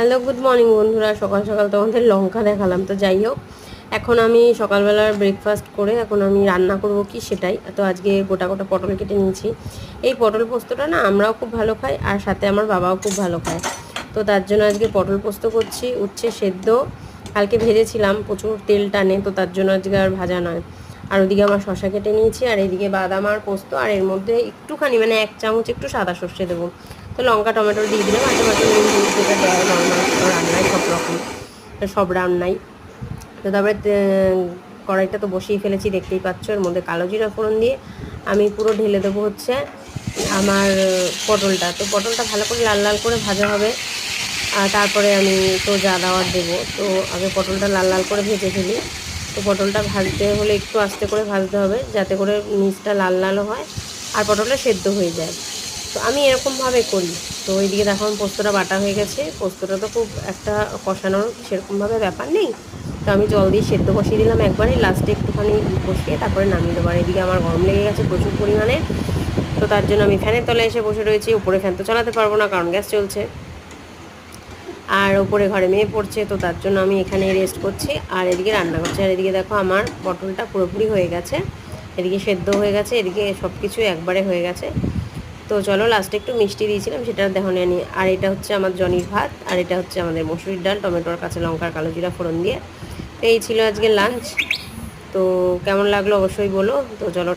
Hello, good morning বন্ধুরা। সকাল সকাল তোমাদের লঙ্কা দেখালাম। তো যাই হোক, এখন আমি সকালবেলার ব্রেকফাস্ট করে এখন আমি রান্না করব কি সেটাই। তো আজকে গোটা গোটা পটল কেটে নিয়েছি। এই পটল পোস্তটা না আমরাও খুব ভালো খাই, আর সাথে আমার বাবাও খুব ভালো খায়। তো তার জন্য আজকে পটল পোস্ত করছি। উচ্ছে সেদ্ধ কালকে ভেজেছিলাম, প্রচুর তেল টানে, তো তার জন্য আজকে আর ভাজা নয়। আর ওদিকে আমার শশা কেটে নিয়েছি, আর এদিকে বাদাম আর পোস্ত, আর এর মধ্যে একটুখানি মানে 1 চামচ একটু সাদা সর্ষে দেবো। তো লঙ্কা টমেটো দিয়ে দিলাম, মাঝে মাঝে নুন হলুদ যেটা দেয় নর্মাল রান্নায়, সব রকম সব রান্নাই। তো তারপরে কড়াইটা তো বসিয়ে ফেলেছি, দেখতেই পাচ্ছ। এর মধ্যে কালো জিরা ফোড়ন দিয়ে আমি পুরো ঢেলে দেবো হচ্ছে আমার পটলটা। তো পটলটা ভালো করে লাল লাল করে ভাজা হবে, আর তারপরে আমি তো যা দেওয়ার দেবো। তো আগে পটলটা লাল লাল করে ভেজে ফেলি। তো পটলটা ভাজতে হলে একটু আস্তে করে ভাজতে হবে, যাতে করে নিচটা লাল লাল হয় আর পটলটা সেদ্ধ হয়ে যায়। তো আমি এরকমভাবে করি। তো ওইদিকে দেখো পোস্তটা বাটা হয়ে গেছে। পোস্তটা তো খুব একটা কষানোর সেরকমভাবে ব্যাপার নেই। তো আমি জল দিয়ে সেদ্ধ বসিয়ে দিলাম একবারে, লাস্টে একটুখানি বসিয়ে তারপরে নামিয়ে দেবো। আর এদিকে আমার গরম লেগে গেছে প্রচুর পরিমাণে। তো তার জন্য আমি ফ্যানের তলায় এসে বসে রয়েছি। উপরে ফ্যান তো চালাতে পারবো না, কারণ গ্যাস চলছে, আর ওপরে ঘরে মেয়ে পড়ছে। তো তার জন্য আমি এখানে রেস্ট করছি আর এদিকে রান্না করছি। আর এদিকে দেখো আমার পটলটা পুরোপুরি হয়ে গেছে, এদিকে সেদ্ধ হয়ে গেছে, এদিকে সব কিছু একবারে হয়ে গেছে। তো চলো, লাস্টে একটু মিষ্টি দিয়েছিলাম, সেটা দেখো নিয়ে নিই। আর এটা হচ্ছে আমার জনির ভাত, আর এটা হচ্ছে আমাদের মসুরির ডাল, টমেটোর কাঁচা লঙ্কার কালো জিরা ফোড়ন দিয়ে। তো এই ছিল আজকে লাঞ্চ। তো কেমন লাগলো অবশ্যই বলো। তো চলো।